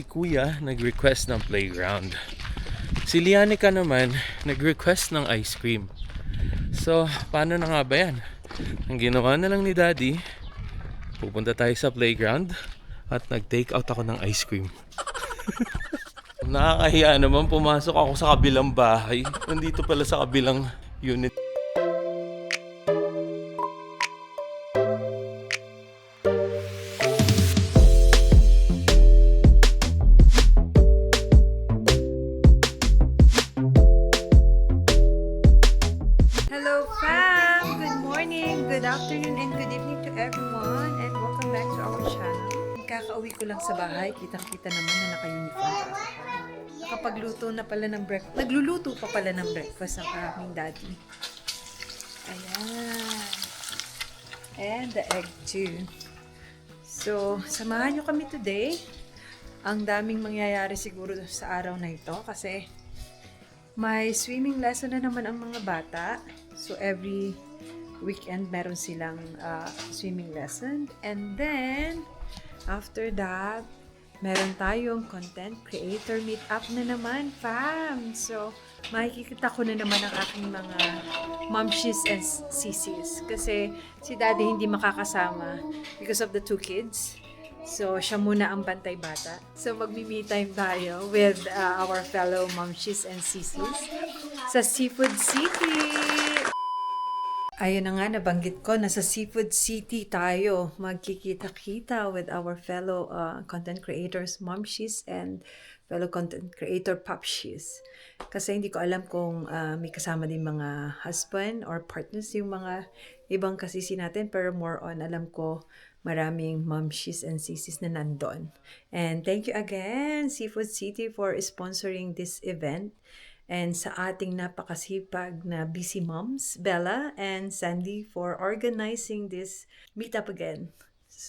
Si Kuya nag-request ng playground. Si Lianica naman nag-request ng ice cream. So, paano na nga ba yan? Ang ginawa na lang ni Daddy, pupunta tayo sa playground at nag-take out ako ng ice cream. Nakakahiya naman, pumasok ako sa kabilang bahay. Nandito pala sa kabilang unit. Hello fam! Good morning, good afternoon, and good evening to everyone, and welcome back to our channel. Kakauwi ko lang sa bahay, kitang-kita naman na naka-uniform pa ako. Nakapagluto na pala ng breakfast. Nagluluto pa pala ng breakfast ang aming daddy. Ayan. And the egg too. So, samahan nyo kami today. Ang daming mangyayari siguro sa araw na ito kasi may swimming lesson na naman ang mga bata. So, every weekend meron silang swimming lesson. And then, after that, meron tayong content creator meet-up na naman, fam! So, makikita ko na naman ang aking mga momshies and sisis. Kasi si daddy hindi makakasama because of the 2 kids. So, siya muna ang bantay bata. So, magmi-me time tayo with our fellow momshies and sisis sa Seafood City. Ayun na nga, nabanggit ko, nasa Seafood City tayo magkikita-kita with our fellow content creators, momshies, and fellow content creator popshies. Kasi hindi ko alam kung may kasama din mga husband or partners yung mga ibang kasisi natin, pero more on alam ko maraming momshies and sisis na nandun. And thank you again, Seafood City, for sponsoring this event. And sa ating napakasipag na busy moms, Bella and Sandy, for organizing this meetup again.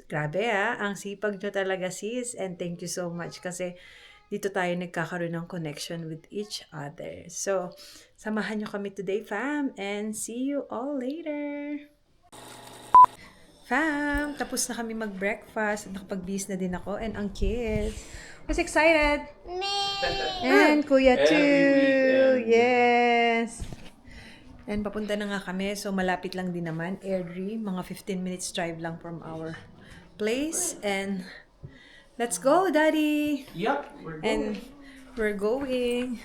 Grabe ang sipag nyo talaga sis, and thank you so much kasi dito tayo nagkakaroon ng connection with each other. So, samahan nyo kami today fam, and see you all later! Fam, tapos na kami mag-breakfast at nakapag-bis na din ako and ang kids. Who's excited? Me. And Kuya too. Yes. And papunta na nga kami. So malapit lang din naman. Airdrie. Mga 15 minutes drive lang from our place. And let's go, Daddy. Yup, we're And we're going.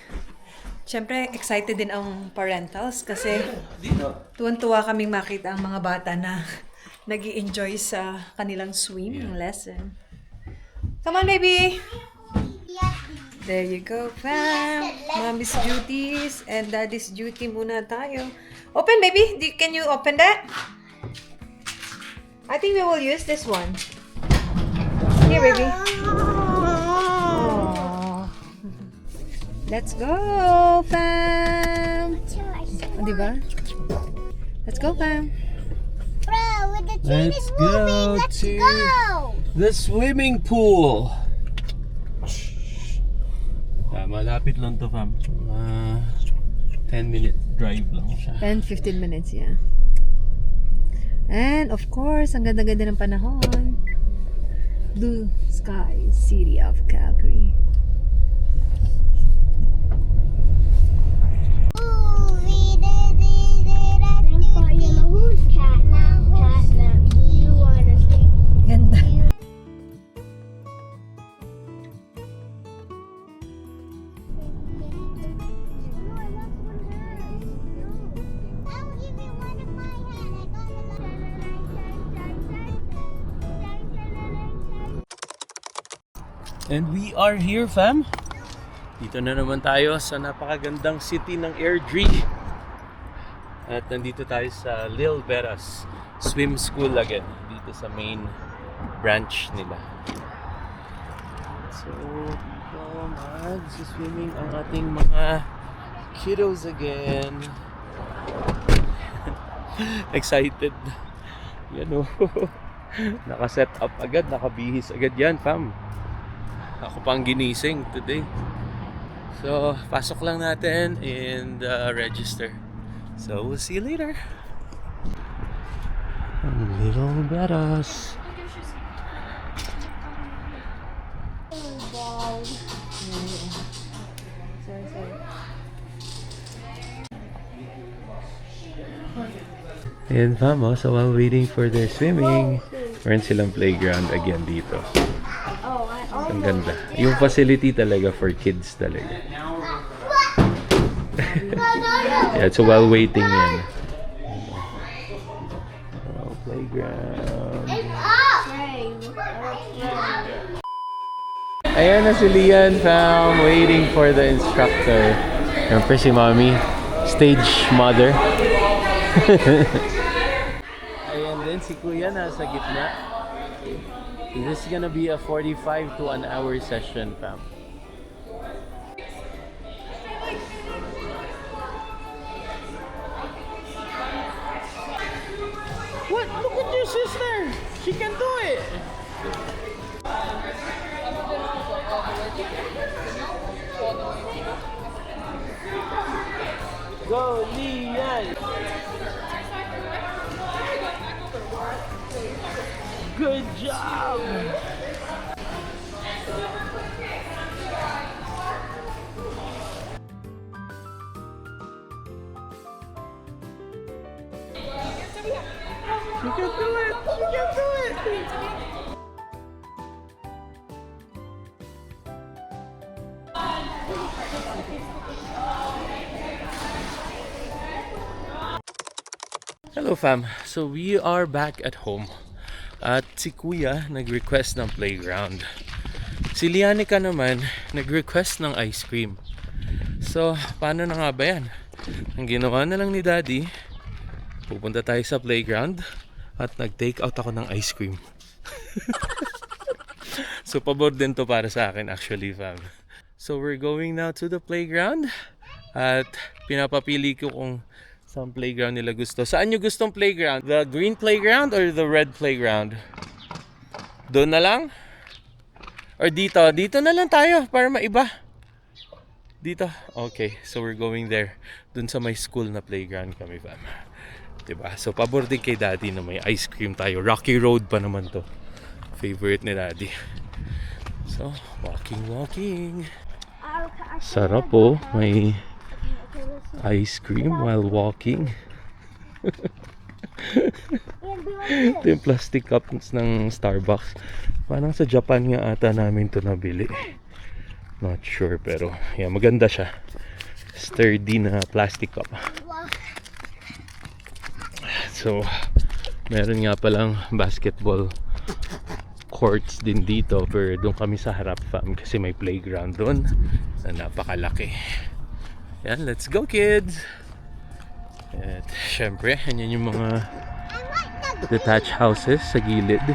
Siyempre, excited din ang parentals kasi tuwan-tuwa kaming makita ang mga bata na nag-i-enjoy sa kanilang swimming lesson. Come on, baby! There you go, fam. Mommy's duties and daddy's duty muna tayo. Open, baby. Can you open that? I think we will use this one. Here, baby. Aww. Let's go, fam. Oh, diba? Let's go, fam. Bro, with the train Let's is moving. go Let's to- go. the swimming pool. Malapit lang to fam. 10-minute drive lang siya. 10-15 minutes, yeah. And of course, ang ganda-ganda ng panahon. Blue sky, city of Calgary. Ooh, we did it. Grandpa, you know who's catnap? Catnap. Do you want to see? Ganda. And we are here fam. Dito na naman tayo sa napakagandang city ng Airdrie. At nandito tayo sa Lil Veras Swim School again. Dito sa main branch nila. So, mag-swimming ang ating mga kiddos again. Excited. Yan o. Naka-set up agad, nakabihis agad yan fam. Ako pang ginising today. So, pasok lang natin and register. So, we'll see you later. Little Veras. Ball. Sorry, sorry. Ayan fam, oh. So while waiting for their swimming, meron silang playground again dito. Oh, I Ang ganda. Yung facility talaga for kids talaga. Yeah, so while waiting yan. Oh, playground. It's up. Ayan na si Lian fam, waiting for the instructor. Siyempre si Mommy, stage mother. Ayan din si Kuya nasa gitna. This is gonna be a 45 to an hour session fam. What? Look at your sister! She can do it! Go, Lian! Good job! You can do it! You can do it! Hello fam, so we are back at home at si Kuya nag-request ng playground. Si Lianica naman nag-request ng ice cream. So paano na nga ba yan? Ang ginawa na lang ni Daddy, pupunta tayo sa playground at nag-take out ako ng ice cream. So pabor din to para sa akin actually fam. So we're going now to the playground at pinapapili ko kung saan playground nila gusto. Saan nyo gustong playground? The green playground or the red playground? Doon na lang? Or dito? Dito na lang tayo para maiba. Dito? Okay, so we're going there. Doon sa may school na playground kami fam. Diba? So pabor din kay Daddy na may ice cream tayo. Rocky Road pa naman to. Favorite ni Daddy. So, walking. Sarap po. May ice cream while walking. Ito yung plastic cups ng Starbucks. Parang sa Japan nga ata namin to nabili. Not sure pero yeah, maganda siya. Sturdy na plastic cup. So, meron nga palang basketball courts din dito pero doon kami sa harap fam kasi may playground doon na napakalaki. Yan, let's go kids! At syempre, yan yung mga detached houses sa gilid.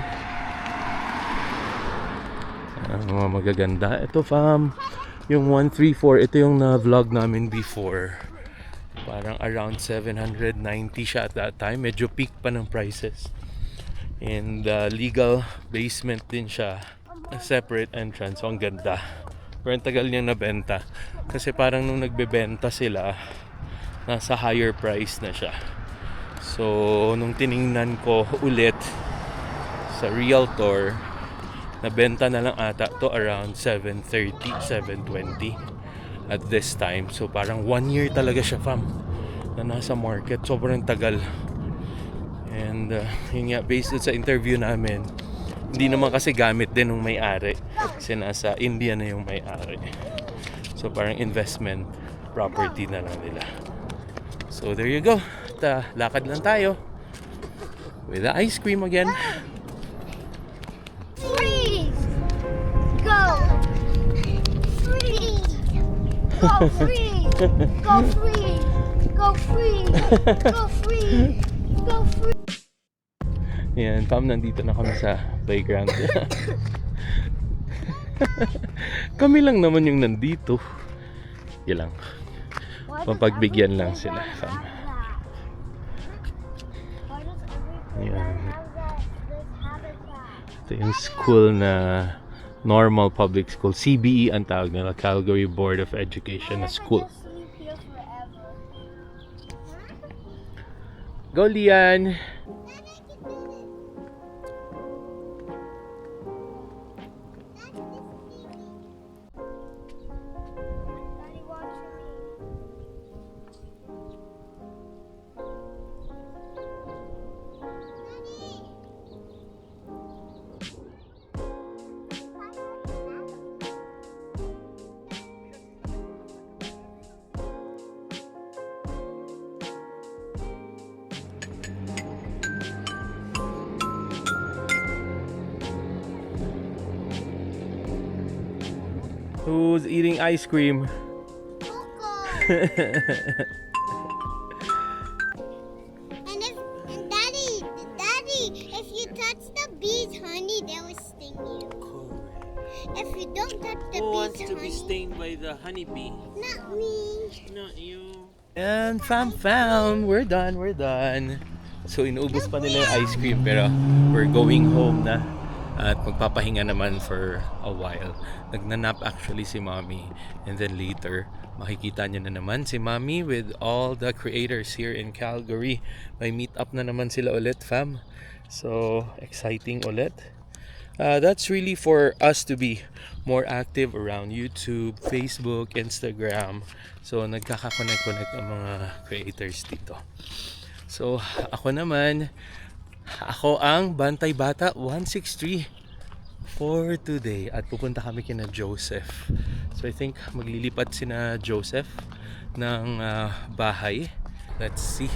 Mga magaganda. Ito fam, yung 134, ito yung na-vlog namin before. Parang around 790 siya at that time. Medyo peak pa ng prices. And legal basement din siya. A separate entrance. So, ang ganda. Pero ang tagal niyang nabenta. Kasi parang nung nagbebenta sila, nasa higher price na siya. So, nung tiningnan ko ulit sa realtor, nabenta na lang ata to around 730, 720 at this time. So, parang 1 year talaga siya fam na nasa market. Sobrang tagal. And yun nga, based sa interview namin, hindi naman kasi gamit din ng may-ari kasi nasa India na yung may-ari. So parang investment property na lang nila. So there you go. Lakad lang tayo with the ice cream again. Freeze! Go! Freeze! Go freeze! Go freeze! Go freeze! Go freeze! Go freeze! Yan, fam, nandito na kami sa playground. Kami lang naman yung nandito. Yan lang. Papagbigyan lang sila, fam. Yan. Ito yung school na normal public school. CBE ang tawag nila, Calgary Board of Education na school. Go, Lian! Who's eating ice cream? And Daddy, if you touch the bees' honey, they will sting you. If you don't touch the bees' honey, stained by the honeybee? not me. Not you. And fam, we're done. So inubos pa nila yung ice cream pero we're going home na at magpapahinga naman for a while. Nagnanap actually si Mommy and then later makikita niyo na naman si Mommy with all the creators here in Calgary. May meet up na naman sila ulit, fam. So exciting ulit. That's really for us to be more active around YouTube, Facebook, Instagram. So nagkaka-connect ang mga creators dito. So ako ang Bantay Bata 163 for today at pupunta kami kina Joseph. So I think maglilipat sina Joseph ng bahay. Let's see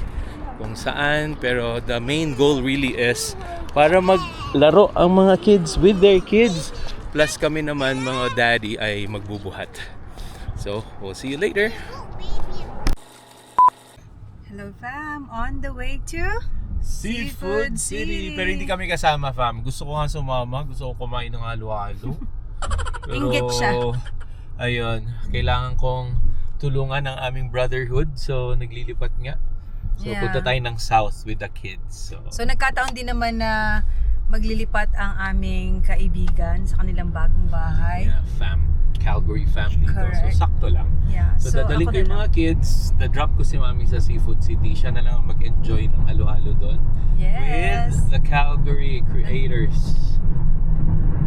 kung saan, pero the main goal really is para maglaro ang mga kids with their kids, plus kami naman mga daddy ay magbubuhat. So we'll see you later. Hello fam, on the way to Seafood City. Pero hindi kami kasama, fam. Gusto ko nga sumama. Gusto ko kumain ng halo-halo. Inggit siya. Ayun, kailangan kong tulungan ang aming brotherhood. So naglilipat nga. So Yeah. punta tayo ng south with the kids. So nagkataon din naman na maglilipat ang aming kaibigan sa kanilang bagong bahay. yeah, Calgary family to. Correct. So sakto lang. Yeah. So dadalhin ko yung mga kids. Dadrop ko si Mami sa Seafood City. Siya na lang ang mag-enjoy ng halo-halo doon. Yes. With the Calgary creators.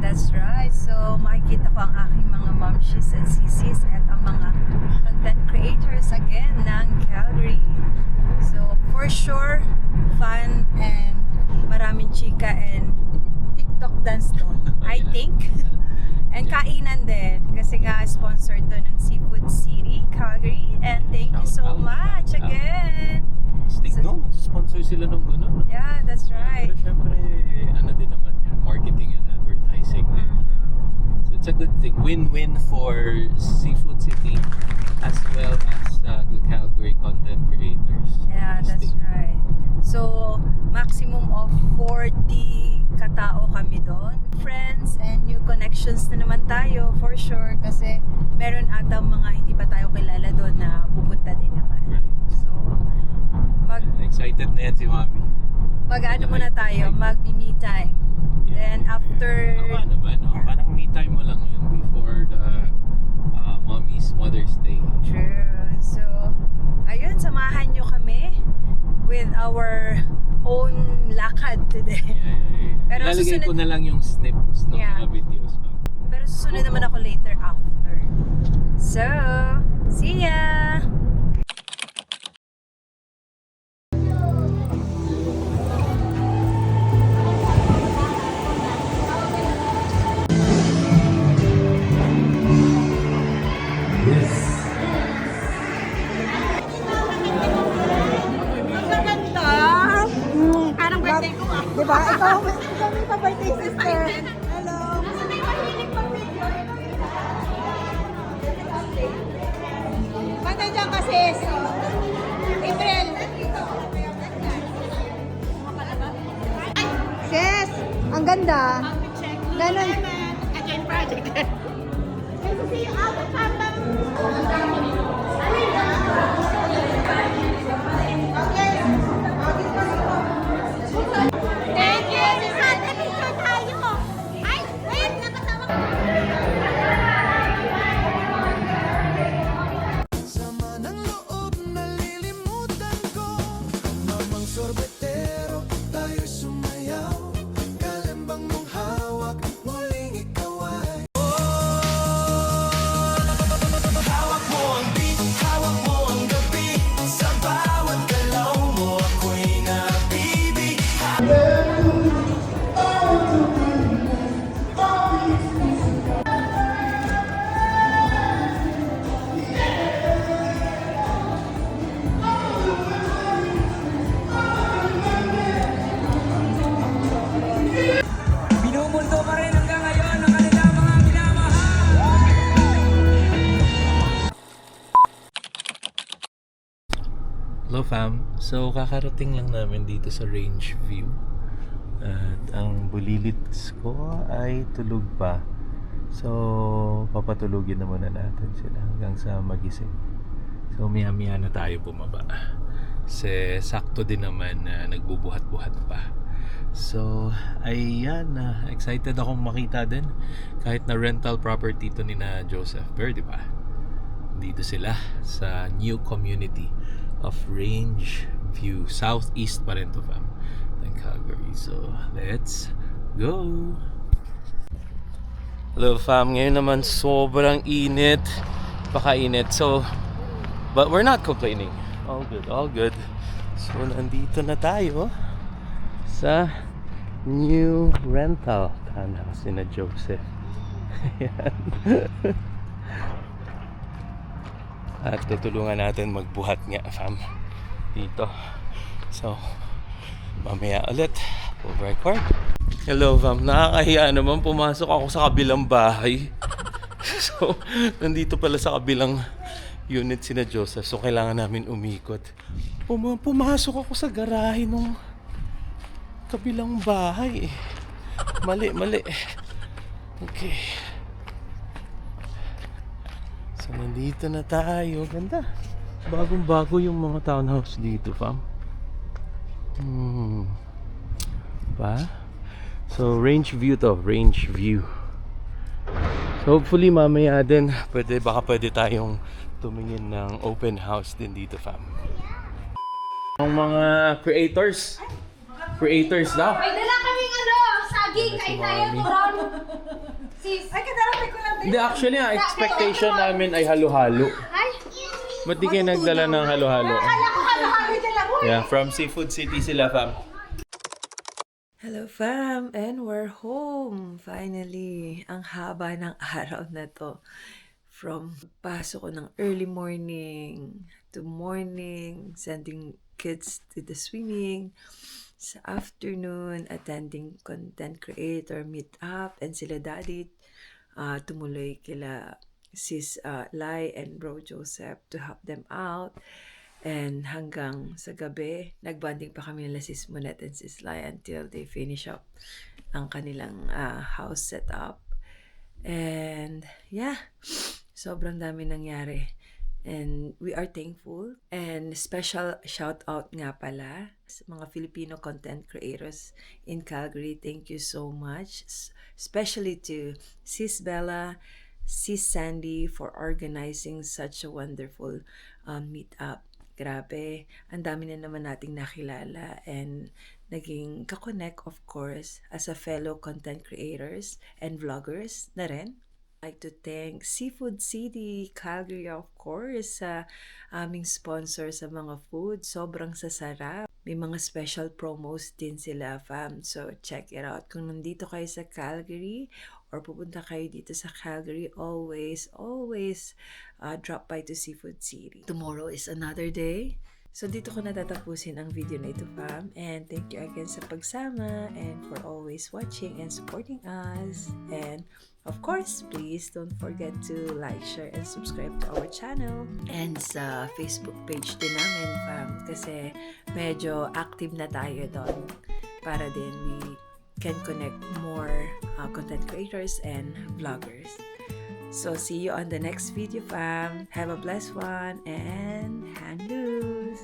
That's right. So makikita ko ang aking mga momshies and sisis at ang mga content creators again ng Calgary. So for sure, fun and maraming chika and TikTok dance doon, I think. And kainan din kasi nga sponsored to ng Seafood City, Calgary. And thank you so Shout out, much shout out. again. No, sponsor sila ng gano'n. No? Yeah, that's right. Pero syempre, ano din naman yan, marketing and advertising din. So it's a good thing. Win-win for Seafood City as well as the Calgary content creators. Yeah, that's right. So, maximum of 40 katao kami doon. Friends and new connections na naman tayo for sure kasi meron ata mga hindi pa tayo kilala doon na pupunta din naman. Right. So, Excited na yan si Mami. mag-ano muna tayo, mag-me time. Then after... Tama naman, no? Parang me time mo lang yun before the Mother's Day. True. So, ayun, samahan nyo kami with our own lakad today. Pero Ilalagay ko susunod- na lang yung snips ng Yeah. mga videos. Ma'am. Pero susunod naman ako later after. So, see ya! Diba? Ikaw may pa-birthday sister. Hello. Patay dyan kasi. April. Sis, ang ganda. Ganon. Again, project. Nice to see you all the time. Thank you! Picture tayo! Ay, wait! Nakasama ko! Sama ng loob, nalilimutan ko. Mamang sorbetero, tayo sumayaw. Kalembang mong hawak, muling ikaw ay hawak mo Hello fam. So kakarating lang namin dito sa range view. At ang bulilits ko ay tulog pa. So papatulugin na muna natin sila hanggang sa magising. So maya-maya na tayo bumaba. Kasi sakto din naman na nagbubuhat-buhat pa. So ayan, excited akong makita din. Kahit na rental property to ni na Joseph Bear, di ba? Dito sila sa new community of Range View. Southeast pa rin to fam ng Calgary. So let's go! Hello fam, ngayon naman sobrang init. Pakainit. So, but we're not complaining. All good, all good. So nandito na tayo sa new rental townhouse ni na Joseph. Ayan. At tutulungan natin magbuhat nga fam dito. So mamaya ulit we'll record. Hello fam, nakakahiya naman pumasok ako sa kabilang bahay. So nandito pala sa kabilang unit sina Joseph, so kailangan namin umikot. Pumasok ako sa garahe nung kabilang bahay. Mali. Okay. So, nandito na tayo. Ganda. Bagong-bago yung mga townhouse dito, fam. Pa? So, range view to. Range view. So, hopefully, mamaya din, baka pwede tayong tumingin ng open house din dito, fam. Ang mga creators daw. May dala kaming saging. Kain tayo, turon. Sis. Ay, kadarating ko lang din. Hindi, actually, ang expectation namin ay halo-halo. Ay, Ba't di kayo nagdala ng halo-halo? akala ko halo-halo dyan lang. Yeah, from Seafood City sila, fam. Hello fam, and we're home finally. Ang haba ng araw na to. From pasok ko ng early morning to morning, sending kids to the swimming. Sa afternoon, attending content creator meetup, and sila daddy tumuloy kila sis Lai and bro Joseph to help them out. And hanggang sa gabi, nagbanding pa kami nila sis Monet and sis Lai until they finish up ang kanilang house setup. And yeah, sobrang dami nangyari. And we are thankful. And special shout out nga pala sa mga Filipino content creators in Calgary. Thank you so much. Especially to Sis Bella, Sis Sandy for organizing such a wonderful meetup. Grabe, ang dami na naman nating nakilala and naging kakonect, of course, as a fellow content creators and vloggers na rin. I'd like to thank Seafood City, Calgary, of course, sa aming sponsor sa mga food. Sobrang sasarap. May mga special promos din sila, fam. So, check it out. Kung nandito kayo sa Calgary or pupunta kayo dito sa Calgary, always drop by to Seafood City. Tomorrow is another day. So, dito ko natatapusin ang video na ito, fam. And thank you again sa pagsama and for always watching and supporting us. And of course, please don't forget to like, share, and subscribe to our channel. And sa Facebook page din namin, fam. Kasi medyo active na tayo doon para din we can connect more content creators and vloggers. So, see you on the next video, fam. Have a blessed one and hang loose.